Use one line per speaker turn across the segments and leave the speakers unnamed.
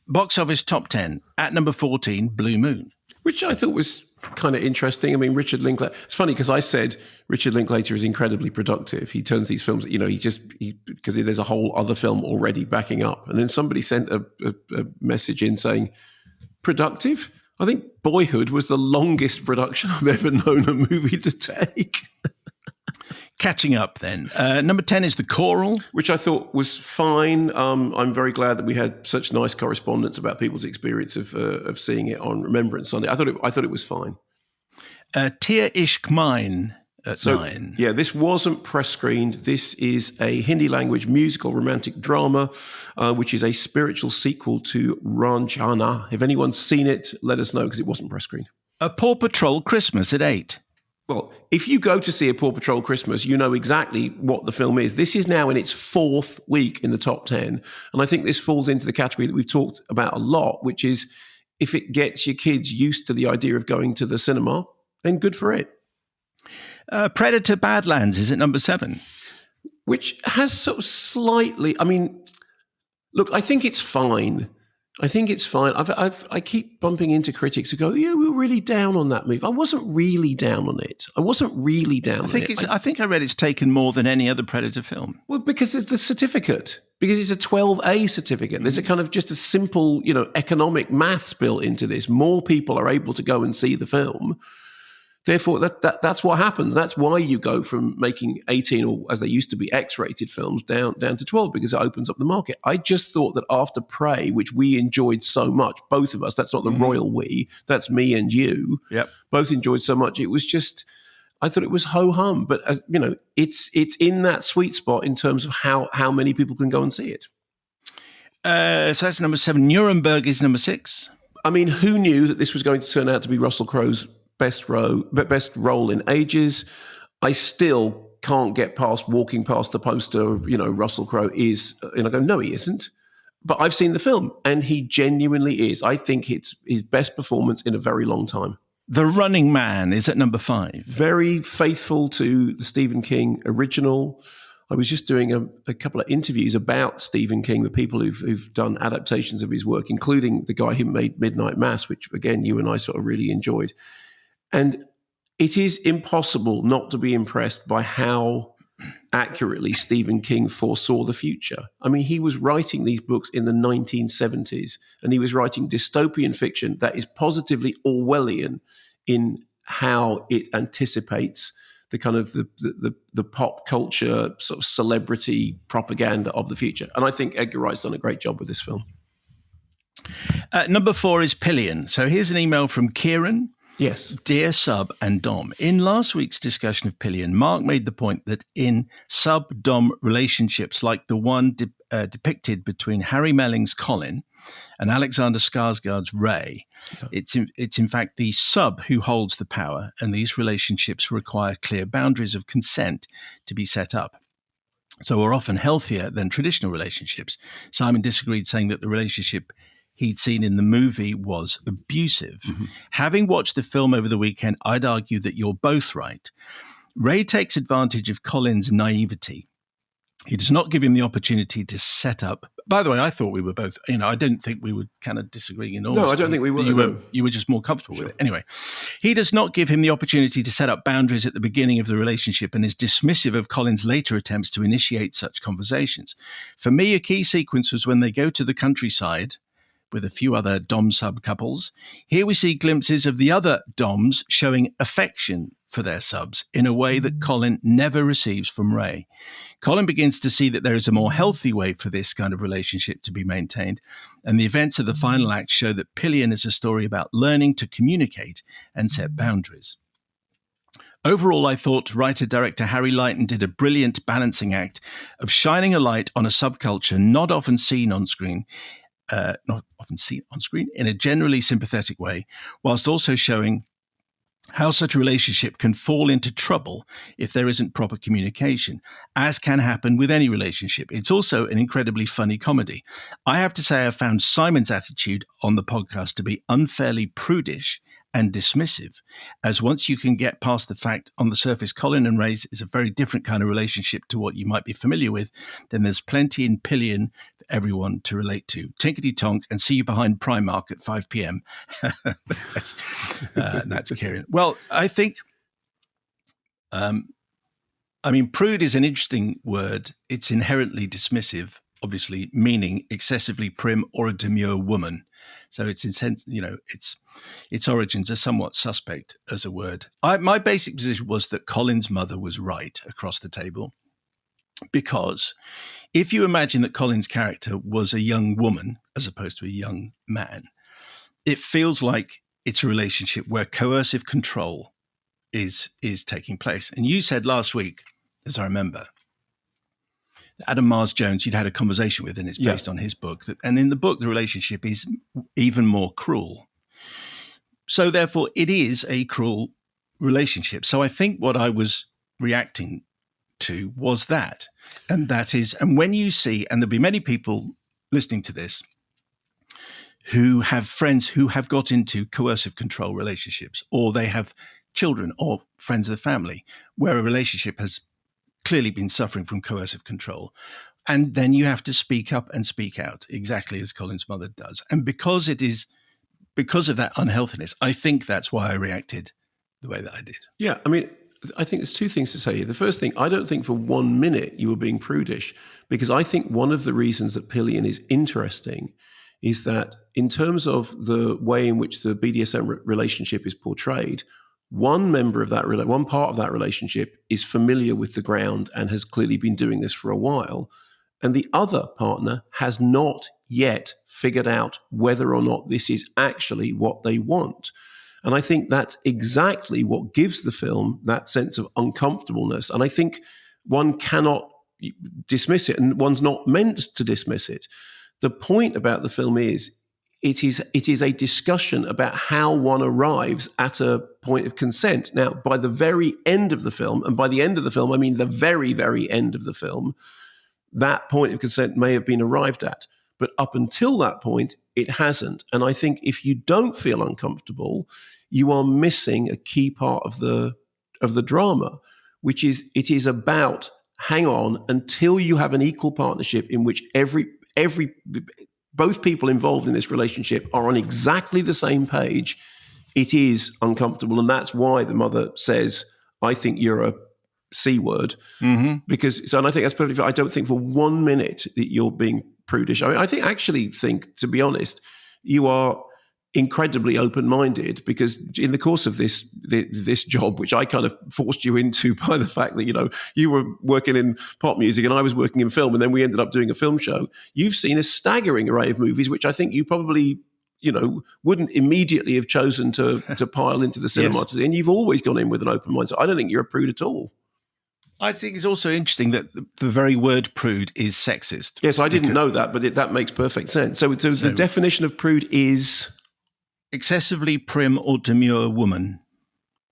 Box office top 10. At number 14, Blue Moon.
Which I thought was kind of interesting. I mean, Richard Linklater, it's funny because I said Richard Linklater is incredibly productive. He turns these films, because there's a whole other film already backing up. And then somebody sent a message in saying, productive? I think Boyhood was the longest production I've ever known a movie to take.
Catching up then. Number 10 is The Choral.
Which I thought was fine. I'm very glad that we had such nice correspondence about people's experience of seeing it on Remembrance Sunday. I thought it was fine.
Tia Ishq Mine at 9.
Yeah, this wasn't press screened. This is a Hindi language musical romantic drama, which is a spiritual sequel to Ranjana. If anyone's seen it, let us know because it wasn't press screened.
A Paw Patrol Christmas at 8.
Well, if you go to see a Paw Patrol Christmas, you know exactly what the film is. This is now in its 4th week in the top 10. And I think this falls into the category that we've talked about a lot, which is if it gets your kids used to the idea of going to the cinema, then good for it.
Predator Badlands is at number 7.
Which has sort of slightly, I mean, look, I think it's fine. I keep bumping into critics who go, yeah, we were really down on that movie. I wasn't really down on it. I
think I read it's taken more than any other Predator film.
Well, because it's the certificate. Because it's a 12A certificate. There's a kind of just a simple, economic maths built into this. More people are able to go and see the film. Therefore, that's what happens. That's why you go from making 18, or as they used to be, X-rated films down to 12, because it opens up the market. I just thought that after Prey, which we enjoyed so much, both of us, that's not the royal we, that's me and you, both enjoyed so much. It was just, I thought it was ho-hum. But, it's in that sweet spot in terms of how many people can go and see it.
So that's number 7. Nuremberg is number 6.
I mean, who knew that this was going to turn out to be Russell Crowe's best role in ages? I still can't get past walking past the poster of, Russell Crowe is, and I go, no, he isn't. But I've seen the film and he genuinely is. I think it's his best performance in a very long time.
The Running Man is at number 5.
Very faithful to the Stephen King original. I was just doing a couple of interviews about Stephen King with people who've done adaptations of his work, including the guy who made Midnight Mass, which, again, you and I sort of really enjoyed. And it is impossible not to be impressed by how accurately Stephen King foresaw the future. I mean, he was writing these books in the 1970s, and he was writing dystopian fiction that is positively Orwellian in how it anticipates the kind of the pop culture sort of celebrity propaganda of the future. And I think Edgar Wright's done a great job with this film.
Number 4 is Pillion. So here's an email from Kieran.
Yes.
Dear Sub and Dom, in last week's discussion of Pillion, Mark made the point that in sub-dom relationships like the one depicted between Harry Melling's Colin and Alexander Skarsgård's Ray, it's in fact the sub who holds the power, and these relationships require clear boundaries of consent to be set up. So are often healthier than traditional relationships. Simon disagreed, saying that the relationship he'd seen in the movie was abusive. Mm-hmm. Having watched the film over the weekend, I'd argue that you're both right. Ray takes advantage of Colin's naivety. He does not give him the opportunity to set up. By the way, I thought we were both, I didn't think we were kind of disagreeing enormously.
No, I don't think we were.
You were just more comfortable with it. Anyway, he does not give him the opportunity to set up boundaries at the beginning of the relationship and is dismissive of Colin's later attempts to initiate such conversations. For me, a key sequence was when they go to the countryside with a few other dom-sub couples. Here we see glimpses of the other doms showing affection for their subs in a way that Colin never receives from Ray. Colin begins to see that there is a more healthy way for this kind of relationship to be maintained, and the events of the final act show that Pillion is a story about learning to communicate and set boundaries. Overall, I thought writer-director Harry Lighton did a brilliant balancing act of shining a light on a subculture not often seen on screen in a generally sympathetic way, whilst also showing how such a relationship can fall into trouble if there isn't proper communication, as can happen with any relationship. It's also an incredibly funny comedy. I have to say I found Simon's attitude on the podcast to be unfairly prudish and dismissive, as once you can get past the fact on the surface Colin and Ray's is a very different kind of relationship to what you might be familiar with, then there's plenty in Pillion for everyone to relate to. Tinkety tonk, and see you behind Primark at 5 p.m. That's Kieran. Well, I think, prude is an interesting word. It's inherently dismissive, obviously, meaning excessively prim or a demure woman. So its origins are somewhat suspect as a word. My basic position was that Colin's mother was right across the table, because if you imagine that Colin's character was a young woman as opposed to a young man, it feels like it's a relationship where coercive control is taking place. And you said last week, as I remember, Adam Mars-Jones, you'd had a conversation with, and it's based on his book. And in the book, the relationship is even more cruel. So therefore, it is a cruel relationship. So I think what I was reacting to was that. And that is, and when you see, and there'll be many people listening to this who have friends who have got into coercive control relationships, or they have children or friends of the family where a relationship has clearly been suffering from coercive control. And then you have to speak up and speak out, exactly as Colin's mother does. And because of that unhealthiness, I think that's why I reacted the way that I did.
Yeah, I think there's two things to say here. The first thing, I don't think for 1 minute you were being prudish, because I think one of the reasons that Pillion is interesting is that in terms of the way in which the BDSM relationship is portrayed, one part of that relationship is familiar with the ground and has clearly been doing this for a while, and the other partner has not yet figured out whether or not this is actually what they want. And I think that's exactly what gives the film that sense of uncomfortableness. And I think one cannot dismiss it, and one's not meant to dismiss it. The point about the film is it is a discussion about how one arrives at a point of consent. Now, by the very end of the film, and by the end of the film, I mean the very, very end of the film, that point of consent may have been arrived at. But up until that point, it hasn't. And I think if you don't feel uncomfortable, you are missing a key part of the drama, which is it is about, hang on, until you have an equal partnership in which both people involved in this relationship are on exactly the same page, it is uncomfortable. And that's why the mother says, I think you're a C word. Mm-hmm. And I think that's perfectly fair. I don't think for 1 minute that you're being prudish. I think, to be honest, you are incredibly open-minded, because in the course of this job, which I kind of forced you into by the fact that, you were working in pop music and I was working in film, and then we ended up doing a film show, you've seen a staggering array of movies, which I think you probably, wouldn't immediately have chosen to pile into the cinema. Yes. And you've always gone in with an open mind. So I don't think you're a prude at all.
I think it's also interesting that the very word prude is sexist.
Yes, I didn't know that, but that makes perfect sense. So the definition of prude is
excessively prim or demure woman.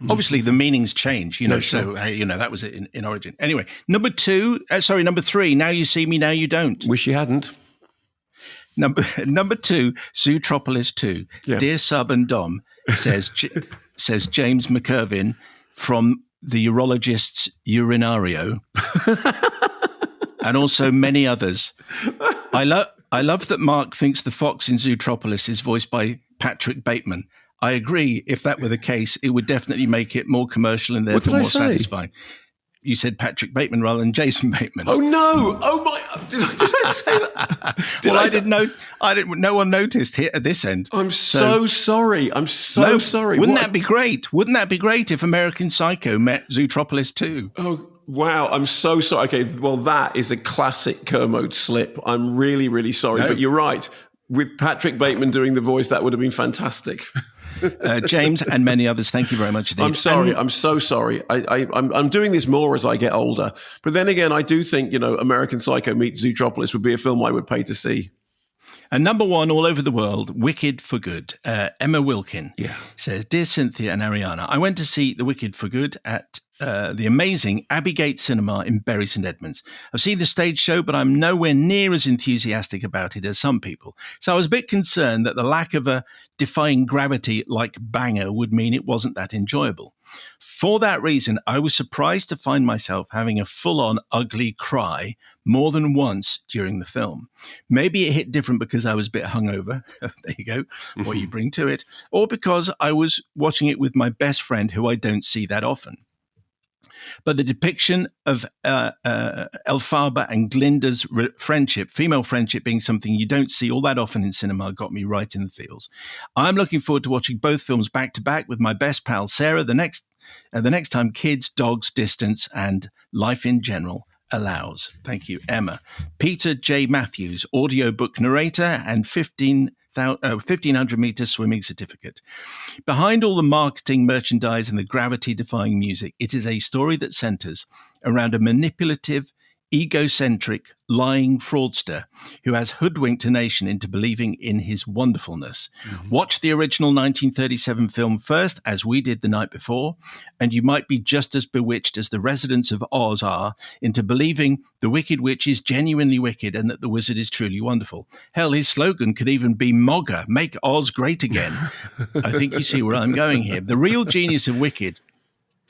Mm-hmm. Obviously, the meanings change, sure. So, that was it in origin. Anyway, number three, now you see me, now you don't.
Wish you hadn't.
Number two, Zootropolis 2. Yeah. Dear Sub and Dom, says James McIrvin from the urologist's urinario, and also many others. I love that Mark thinks the fox in Zootropolis is voiced by Patrick Bateman. I agree. If that were the case, it would definitely make it more commercial and therefore more satisfying. You said Patrick Bateman rather than Jason Bateman.
Oh no! Oh my! Did I say that?
I didn't know. I didn't. No one noticed here at this end.
I'm so sorry. I'm so sorry.
Wouldn't that be great? Wouldn't that be great if American Psycho met Zootropolis 2?
Oh wow! I'm so sorry. Okay, well that is a classic Kermode slip. I'm really, really sorry, but you're right. With Patrick Bateman doing the voice, that would have been fantastic.
James and many others, thank you very much indeed.
I'm sorry. I'm so sorry. I'm doing this more as I get older. But then again, I do think, American Psycho meets Zootropolis would be a film I would pay to see.
And number one all over the world, Wicked for Good. Emma Wilkin says, Dear Cynthia and Ariana, I went to see The Wicked for Good at the amazing Abbey Cinema in Bury St Edmunds. I've seen the stage show, but I'm nowhere near as enthusiastic about it as some people. So I was a bit concerned that the lack of a defying gravity like banger would mean it wasn't that enjoyable. For that reason, I was surprised to find myself having a full-on ugly cry more than once during the film. Maybe it hit different because I was a bit hungover. There you go, what you bring to it. Or because I was watching it with my best friend who I don't see that often. But the depiction of Elphaba and Glinda's friendship, female friendship being something you don't see all that often in cinema, got me right in the feels. I'm looking forward to watching both films back to back with my best pal Sarah the next time kids, dogs, distance, and life in general allows. Thank you, Emma. Peter J. Matthews, audiobook narrator and 1,500 meter swimming certificate. Behind all the marketing, merchandise, and the gravity-defying music, it is a story that centers around a manipulative, egocentric, lying fraudster who has hoodwinked a nation into believing in his wonderfulness. Mm-hmm. Watch the original 1937 film first, as we did the night before, and you might be just as bewitched as the residents of Oz are into believing the Wicked Witch is genuinely wicked and that the wizard is truly wonderful. Hell, his slogan could even be MOGA, make Oz great again. I think you see where I'm going here. The real genius of Wicked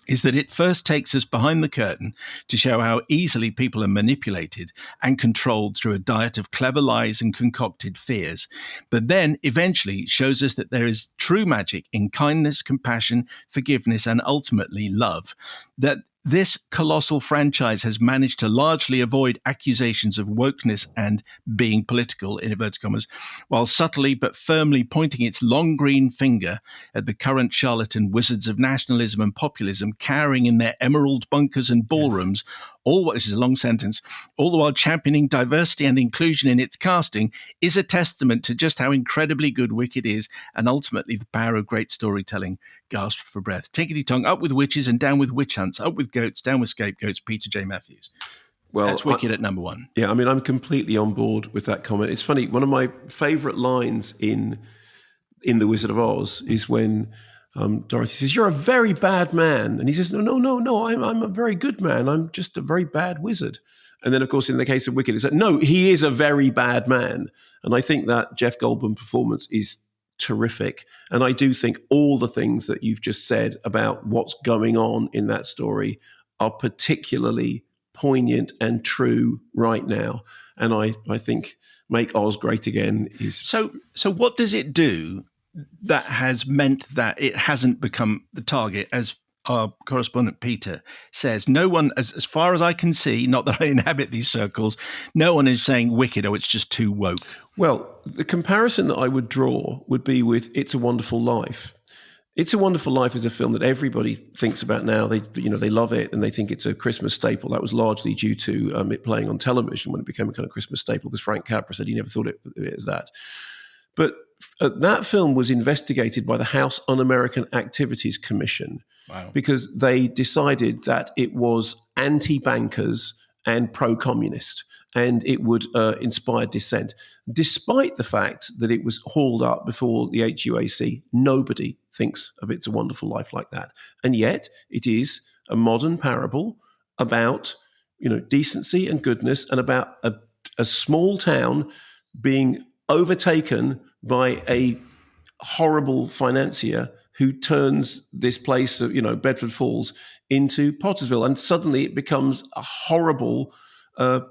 is that it first takes us behind the curtain to show how easily people are manipulated and controlled through a diet of clever lies and concocted fears, but then eventually shows us that there is true magic in kindness, compassion, forgiveness, and ultimately love. That this colossal franchise has managed to largely avoid accusations of wokeness and being political, in inverted commas, while subtly but firmly pointing its long green finger at the current charlatan wizards of nationalism and populism cowering in their emerald bunkers and ballrooms, this is a long sentence, all the while championing diversity and inclusion in its casting, is a testament to just how incredibly good Wicked is and ultimately the power of great storytelling. Gasp for breath. Tinkety-tong, up with witches and down with witch hunts, up with goats, down with scapegoats. Peter J. Matthews. Well, that's Wicked at number one.
Yeah, I mean, I'm completely on board with that comment. It's funny, one of my favourite lines in The Wizard of Oz is when Dorothy says, "You're a very bad man." And he says, No, I'm a very good man. I'm just a very bad wizard. And then, of course, in the case of Wicked, it's like, no, he is a very bad man. And I think that Jeff Goldblum performance is terrific. And I do think all the things that you've just said about what's going on in that story are particularly poignant and true right now. And I think Make Oz Great Again is...
So what does it do that has meant that it hasn't become the target, as our correspondent Peter says? No one, as far as I can see, not that I inhabit these circles, no one is saying Wicked, it's just too woke.
Well, the comparison that I would draw would be with It's a Wonderful Life. It's a Wonderful Life is a film that everybody thinks about now. They love it and they think it's a Christmas staple. That was largely due to it playing on television when it became a kind of Christmas staple, because Frank Capra said he never thought it as that. But that film was investigated by the House Un-American Activities Commission.
Wow.
Because they decided that it was anti-bankers and pro-communist, and it would inspire dissent. Despite the fact that it was hauled up before the HUAC, nobody thinks of It's a Wonderful Life like that. And yet it is a modern parable about, decency and goodness, and about a small town being overtaken by a horrible financier who turns this place of, Bedford Falls into Pottersville. And suddenly it becomes a horrible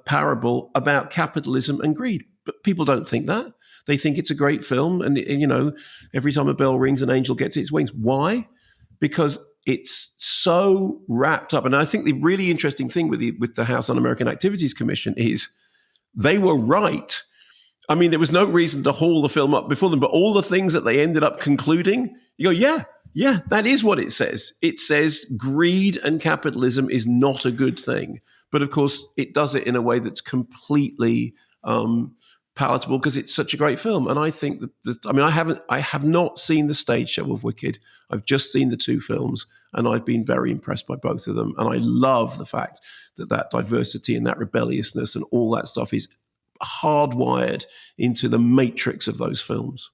parable about capitalism and greed. But people don't think that. They think it's a great film. And every time a bell rings, an angel gets its wings. Why? Because it's so wrapped up. And I think the really interesting thing with the House Un-American Activities Commission is they were right. I mean, there was no reason to haul the film up before them, but all the things that they ended up concluding, you go, yeah, that is what it says. It says greed and capitalism is not a good thing. But of course, it does it in a way that's completely palatable because it's such a great film. And I think I have not seen the stage show of Wicked. I've just seen the two films, and I've been very impressed by both of them. And I love the fact that diversity and that rebelliousness and all that stuff is hardwired into the matrix of those films.